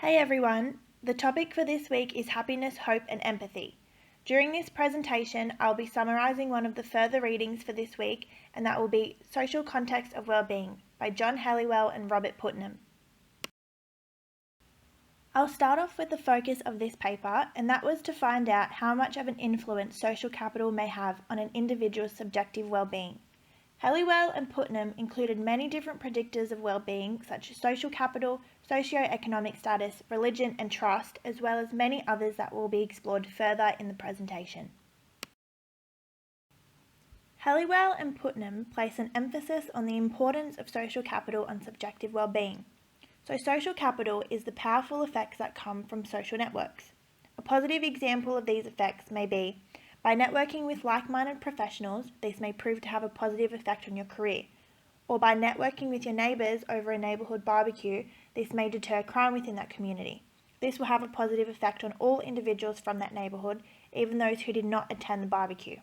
Hey everyone, the topic for this week is happiness, hope and empathy. During this presentation, I'll be summarising one of the further readings for this week, and that will be Social Context of Wellbeing by John Helliwell and Robert Putnam. I'll start off with the focus of this paper, and that was to find out how much of an influence social capital may have on an individual's subjective well-being. Helliwell and Putnam included many different predictors of well-being such as social capital, socio-economic status, religion and trust, as well as many others that will be explored further in the presentation. Helliwell and Putnam place an emphasis on the importance of social capital on subjective well-being. So social capital is the powerful effects that come from social networks. A positive example of these effects may be by networking with like-minded professionals, this may prove to have a positive effect on your career. Or by networking with your neighbours over a neighbourhood barbecue, this may deter crime within that community. This will have a positive effect on all individuals from that neighbourhood, even those who did not attend the barbecue.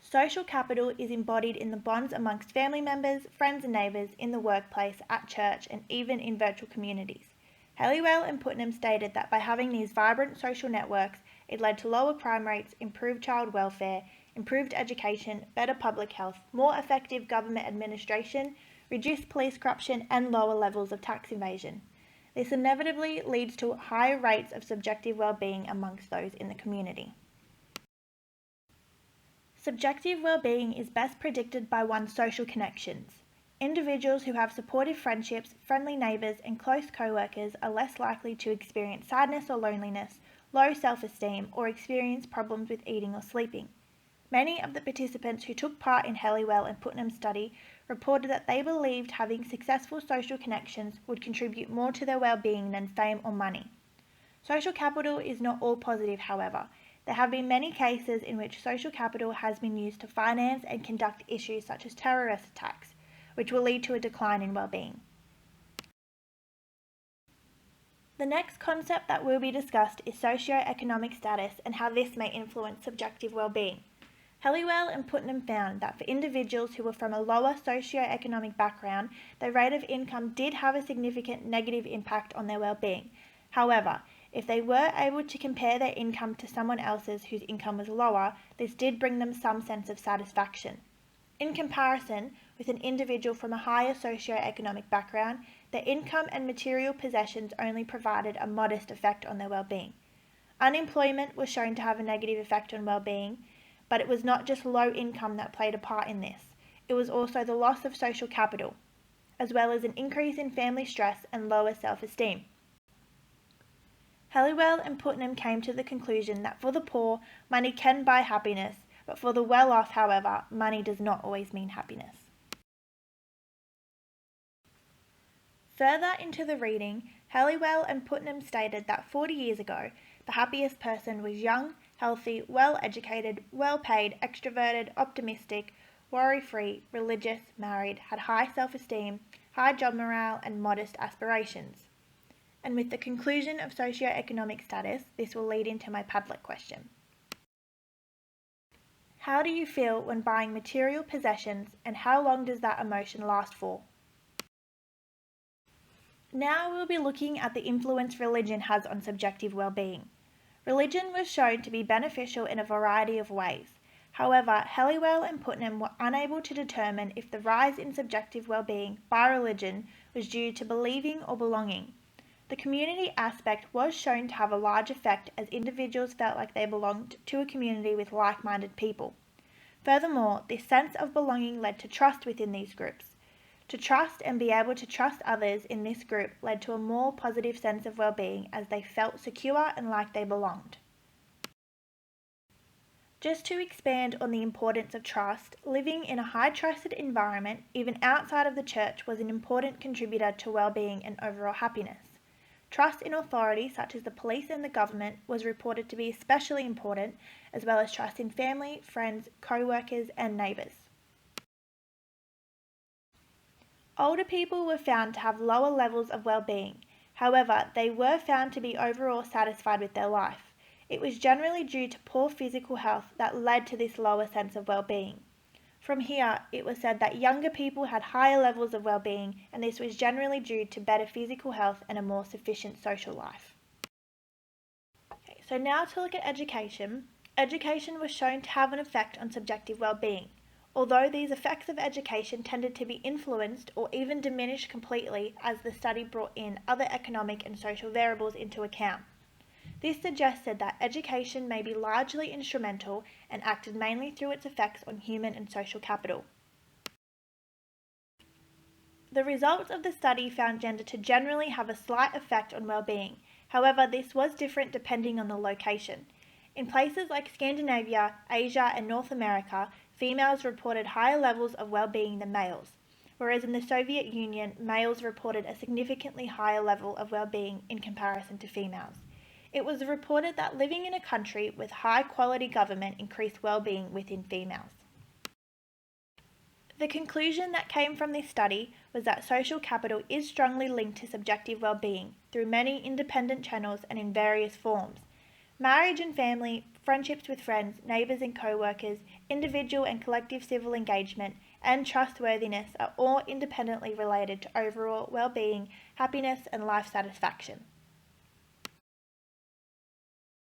Social capital is embodied in the bonds amongst family members, friends and neighbours, in the workplace, at church and even in virtual communities. Helliwell and Putnam stated that by having these vibrant social networks, it led to lower crime rates, improved child welfare, improved education, better public health, more effective government administration, reduced police corruption and lower levels of tax evasion. This inevitably leads to higher rates of subjective well-being amongst those in the community. Subjective well-being is best predicted by one's social connections. Individuals who have supportive friendships, friendly neighbours and close co-workers are less likely to experience sadness or loneliness, low self-esteem or experience problems with eating or sleeping. Many of the participants who took part in Helliwell and Putnam's study reported that they believed having successful social connections would contribute more to their well-being than fame or money. Social capital is not all positive, however. There have been many cases in which social capital has been used to finance and conduct issues such as terrorist attacks, which will lead to a decline in well-being. The next concept that will be discussed is socio-economic status and how this may influence subjective well-being. Helliwell and Putnam found that for individuals who were from a lower socio-economic background, their rate of income did have a significant negative impact on their well-being. However, if they were able to compare their income to someone else's whose income was lower, this did bring them some sense of satisfaction. In comparison, with an individual from a higher socio-economic background, their income and material possessions only provided a modest effect on their well-being. Unemployment was shown to have a negative effect on well-being, but it was not just low income that played a part in this. It was also the loss of social capital, as well as an increase in family stress and lower self-esteem. Helliwell and Putnam came to the conclusion that for the poor, money can buy happiness, but for the well-off, however, money does not always mean happiness. Further into the reading, Helliwell and Putnam stated that 40 years ago, the happiest person was young, healthy, well-educated, well-paid, extroverted, optimistic, worry-free, religious, married, had high self-esteem, high job morale and modest aspirations. And with the conclusion of socio-economic status, this will lead into my Padlet question. How do you feel when buying material possessions, and how long does that emotion last for? Now we'll be looking at the influence religion has on subjective well-being. Religion was shown to be beneficial in a variety of ways. However, Helliwell and Putnam were unable to determine if the rise in subjective well-being by religion was due to believing or belonging. The community aspect was shown to have a large effect as individuals felt like they belonged to a community with like-minded people. Furthermore, this sense of belonging led to trust within these groups. To trust and be able to trust others in this group led to a more positive sense of well-being as they felt secure and like they belonged. Just to expand on the importance of trust, living in a high-trusted environment, even outside of the church, was an important contributor to well-being and overall happiness. Trust in authority, such as the police and the government, was reported to be especially important, as well as trust in family, friends, co-workers and neighbours. Older people were found to have lower levels of well-being. However, they were found to be overall satisfied with their life. It was generally due to poor physical health that led to this lower sense of well-being. From here, it was said that younger people had higher levels of well-being, and this was generally due to better physical health and a more sufficient social life. Okay, so now to look at education. Education was shown to have an effect on subjective well-being, although these effects of education tended to be influenced or even diminished completely as the study brought in other economic and social variables into account. This suggested that education may be largely instrumental and acted mainly through its effects on human and social capital. The results of the study found gender to generally have a slight effect on well-being. However, this was different depending on the location. In places like Scandinavia, Asia, and North America, females reported higher levels of well-being than males, whereas in the Soviet Union, males reported a significantly higher level of well-being in comparison to females. It was reported that living in a country with high-quality government increased well-being within females. The conclusion that came from this study was that social capital is strongly linked to subjective well-being through many independent channels and in various forms. Marriage and family, friendships with friends, neighbours and co-workers, individual and collective civil engagement, and trustworthiness are all independently related to overall well-being, happiness and life satisfaction.